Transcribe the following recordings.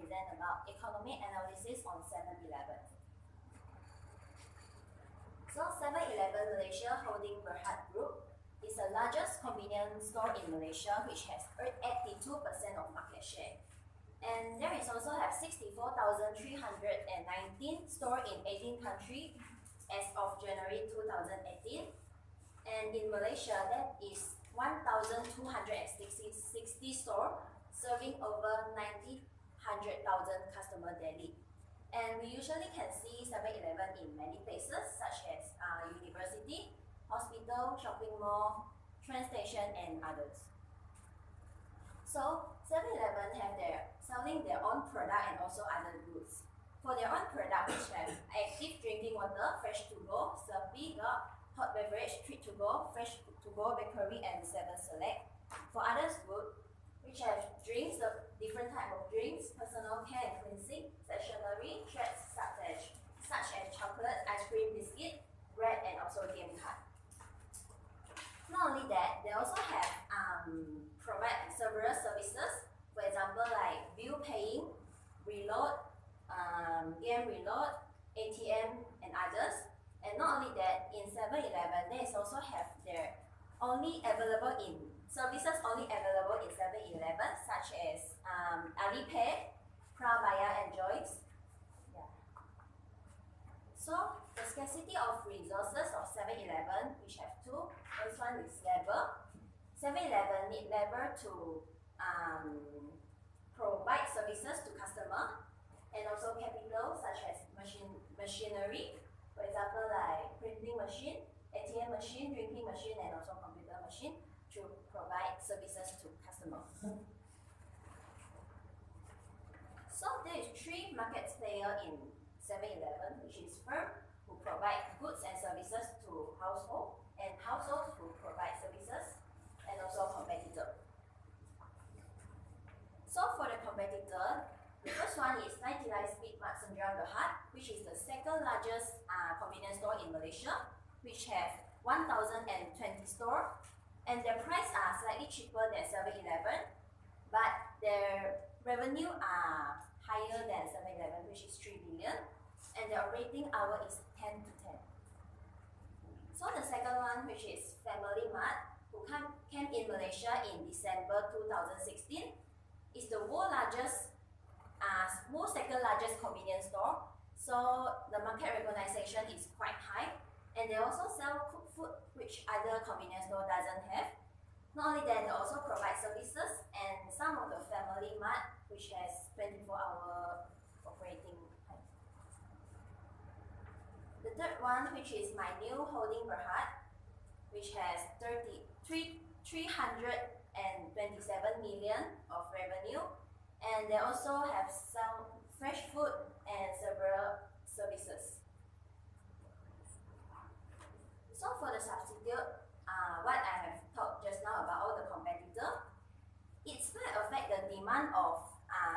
present about economic analysis on 7-Eleven. So 7-Eleven Malaysia Holding Berhad Group is the largest convenience store in Malaysia, which has 82% of market share. And there is also have 64,319 stores in 18 countries as of January 2018. And in Malaysia, that is 1,260 stores serving over 100,000 customers daily. And we usually can see 7-Eleven in many places such as university, hospital, shopping mall, train station, and others. So 7-Eleven have selling their own product and also other goods. For their own product, which have active drinking water, fresh to go, Slurpee, hot beverage, treat to go, fresh to go, bakery, and 7 Select. For others good, which have drinks, the different type of drinks, personal care and cleansing, stationery, treats such as chocolate, ice cream, biscuit, bread, and also game card. Not only that, they also have provide several services. For example, like bill paying, reload, game reload, ATM, and others. And not only that, in 7-Eleven, they also have their services only available in 7-Eleven, such as Alipay, Prabaya, and Joyce. Yeah. So the scarcity of resources of 7-Eleven, which have two. First one is labor. 7-Eleven need labor to provide services to customer, and also capital such as machinery. For example, like printing machine, ATM machine, drinking machine, and also computer machine to provide services to customers. So there is 3 market players in 7-Eleven, which is firm, who provide goods and services to household, and households who provide services, and also competitor. So for the competitor, the first one is 99 Speedmart Sdn Bhd, which is the second largest convenience store in Malaysia, which have 1,020 stores, and their price are slightly cheaper than 7-Eleven, but their revenue are higher than 7-Eleven, which is 3 billion, and their operating hour is 10 to 10. So the second one, which is Family Mart, who came in Malaysia in December 2016, is the second largest convenience store. So the market recognition is quite high, and they also sell cooked food, which other convenience store doesn't have. Not only that, they also provide services, and some of the Family Mart, which has 24-hour operating time. The third one, which is My New Holding Berhad, which has 327 million of revenue, and they also have some fresh food and several services. So for the substitute, what I have talked just now about all the competitors, it's might affect the demand of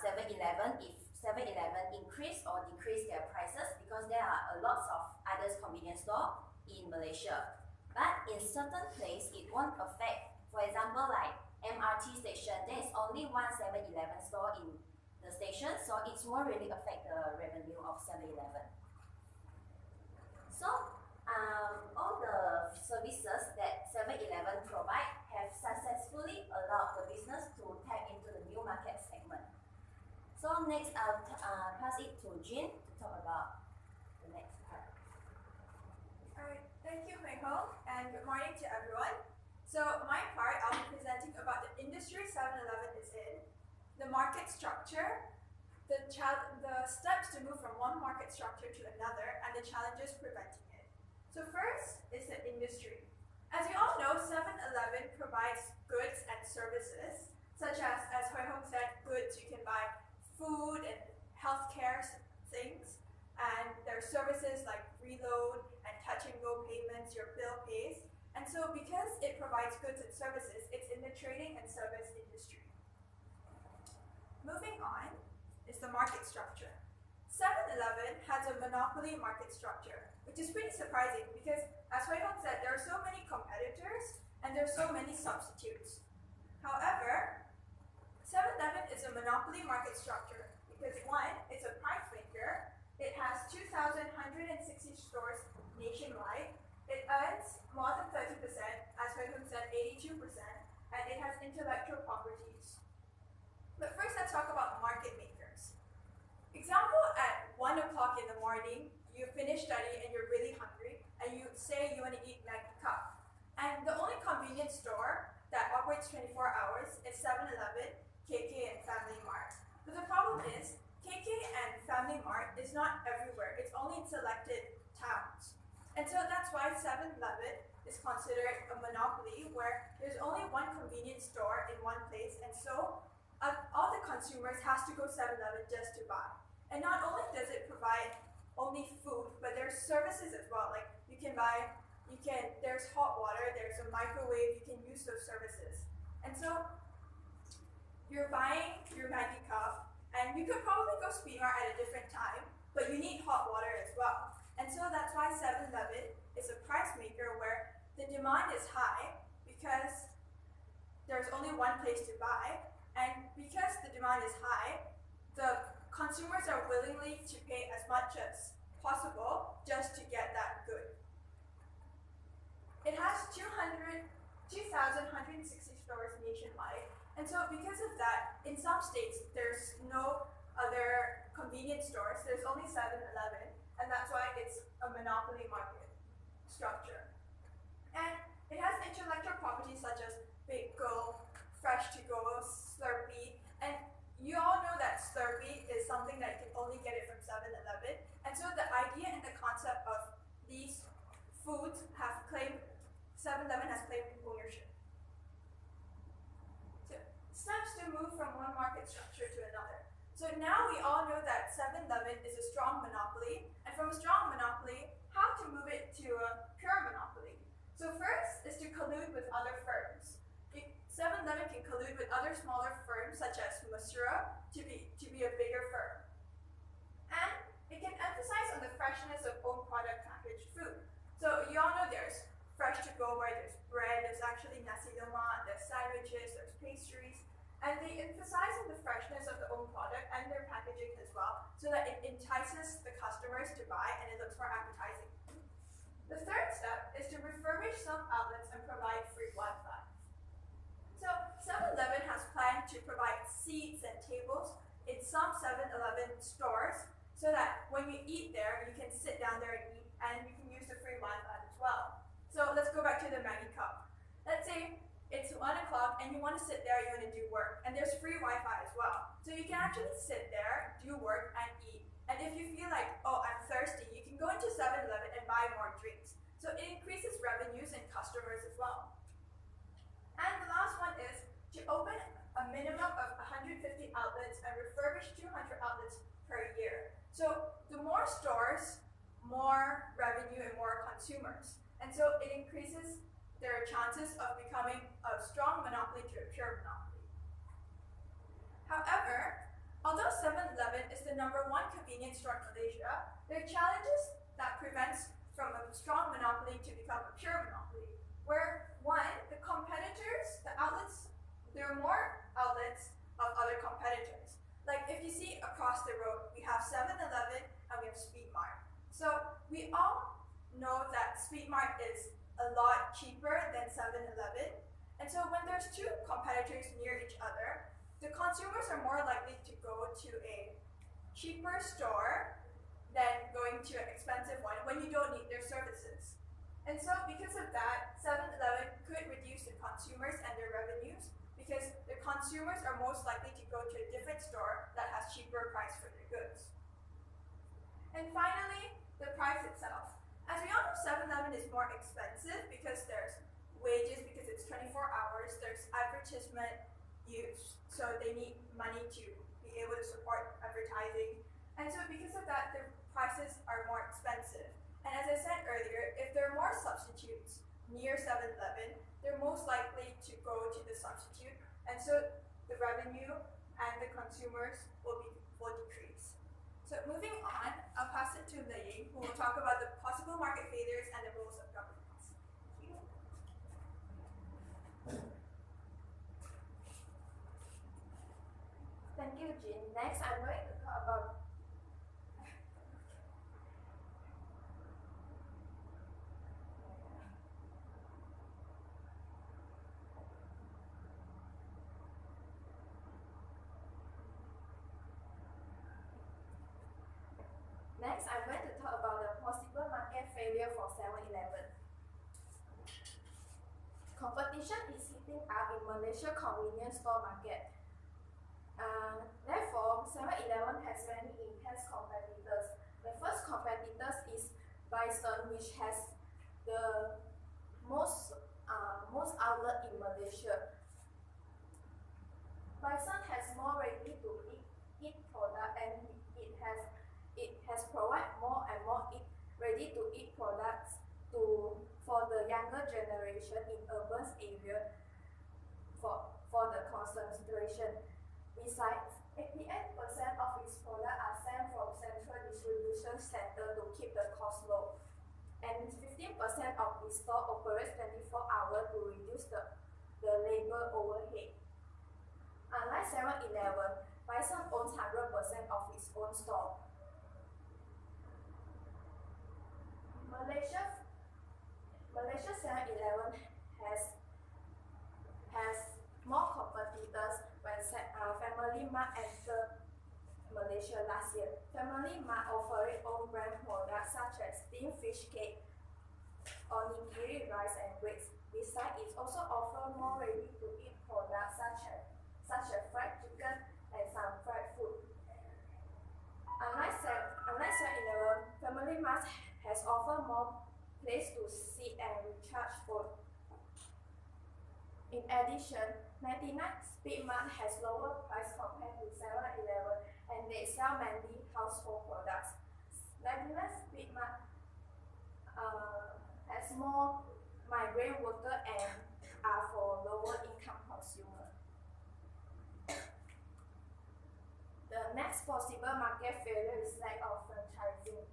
7-Eleven if 7-Eleven increase or decrease their prices, because there are a lot of other convenience stores in Malaysia. But in certain place, it won't affect. For example, like MRT station, there is only one 7-Eleven store in the station, so it won't really affect the revenue of 7-Eleven. So all the services that 7-Eleven provide have successfully allowed the business to tap into the new market segment. So next, I'll pass it to Jin to talk about the next part. Alright, thank you, Mei Hong, and good morning to everyone. So my part, I'll be presenting about the industry 7-Eleven is in, the market structure, the steps to move from one market structure to another, and the challenges preventing it. So first is the industry. As you all know, 7-Eleven provides goods and services, such as Hui Hong said, goods you can buy food and healthcare things, and there are services like reload and touch and go payments, your bill pays. And so because it provides goods and services, it's in the trading and service industry. Moving on is the market structure. 7-Eleven has a monopoly market structure, which is pretty surprising because, as Hui Hong said, there are so many competitors and there are so many substitutes. However, 7-Eleven is a monopoly market structure because intellectual properties. But first, let's talk about market makers. Example, at 1 o'clock in the morning, you finish study and you're really hungry, and you say you want to eat Maggie Cup. And the only convenience store that operates 24 hours is 7-Eleven, KK, and Family Mart. But the problem is, KK and Family Mart is not everywhere. It's only in selected towns. And so that's why 7-Eleven is considered a monopoly, where there's only one convenience store in one place, and so all the consumers has to go 7-Eleven just to buy. And not only does it provide only food, but there's services as well. Like there's hot water, there's a microwave, you can use those services. And so you're buying your Maggie Cup, and you could probably go Speed Mart at a different time, but you need hot water as well. And so that's why 7-Eleven is a price maker, where the demand is high because there's only one place to buy, and because the demand is high, the consumers are willingly to pay as much as possible just to get that good. It has 2,160 stores nationwide, and so because of that, in some states there's no other convenience stores, there's only 7-Eleven, and that's why it's a monopoly market structure. And it has intellectual properties such as Big Go, Fresh to Go, Slurpee, and you all know that Slurpee is something that you can only get it from 7-Eleven, and so the idea and the concept of these foods have claimed, 7-Eleven has claimed ownership. So, steps to move from one market structure to another. So now we all know that 7-Eleven is a strong monopoly, and from a strong monopoly, how to move it to a pure monopoly. So first is to collude with other firms. 7-Eleven can collude with other smaller firms such as Masura to be a bigger firm. And it can emphasize on the freshness of own product packaged food. So you all know there's Fresh to Go, where there's bread, there's actually nasi lemak, there's sandwiches, there's pastries, and they emphasize on the freshness of the own product and their packaging as well, so that it entices the customers to buy and it looks more appetizing. The third step is to refurbish some outlets and provide free Wi-Fi. So 7-Eleven has planned to provide seats and tables in some 7-Eleven stores, so that when you eat there, you can sit down there and eat, and you can use the free Wi-Fi as well. So let's go back to the Maggie Cup. Let's say it's 1 o'clock and you want to sit there, you want to do work, and there's free Wi-Fi as well. So you can actually sit there, do work, and eat. And if you feel like, oh, I'm thirsty, you can go into 7-Eleven and buy more drinks. So it increases revenues and customers as well. And the last one is to open a minimum of 150 outlets and refurbish 200 outlets per year. So the more stores, more revenue and more consumers. And so it increases their chances of becoming a strong monopoly to a pure monopoly. However, although 7-Eleven is the #1 convenience store in Malaysia, there are challenges that prevents from a strong monopoly to become a pure monopoly. Where one, the competitors, the outlets, there are more outlets of other competitors. Like if you see across the road, we have 7-Eleven and we have Speed Mart. So we all know that Speed Mart is a lot cheaper than 7-Eleven. And so when there's two competitors near each other, the consumers are more likely to go to a cheaper store than going to an expensive one when you don't need their services. And so because of that, 7-Eleven could reduce the consumers and their revenues, because the consumers are most likely to go to a different store that has cheaper price for their goods. And finally, the price itself. As we all know, 7-Eleven is more expensive because there's wages, because it's 24 hours, there's advertisement use, so they need money to be able to support advertising. And so because of that, the prices are more expensive. And as I said earlier, if there are more substitutes near 7-Eleven, they're most likely to go to the substitute, and so the revenue and the consumers will decrease. So moving on, I'll pass it to Lei Ying, who will talk about the possible market failures and the roles of governments. Thank you. Thank you, Jin. Next, I'm going to talk about Malaysia convenience store market. Therefore, 7-Eleven has many intense competitors. The first competitors is Bison, which has the most outlet in Malaysia. Bison has more ready-to-eat product, and it has provide more and more ready-to-eat products for the younger generation in urban area for the concentration. Besides, 88% of its products are sent from central distribution center to keep the cost low, and 15% of its store operates 24 hours to reduce the labor overhead. Unlike 7-Eleven, Bison owns 100% of its own store. Malaysia 7-Eleven has more competitors when Family Mart entered Malaysia last year. Family Mart offers own brand products such as steamed fish cake, onigiri rice and grits. Besides, it also offers more ready-to-eat products such as fried chicken and some fried food. Unlike 7-Eleven, Family Mart has offered more place to sit and recharge phone. In addition, 99 Speed Mart has lower price compared to 7-Eleven, and they sell mainly household products. 99 Speed Mart has more migrant workers and are for lower income consumers. The next possible market failure is lack of franchising.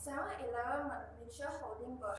7-Eleven Malaysia Holding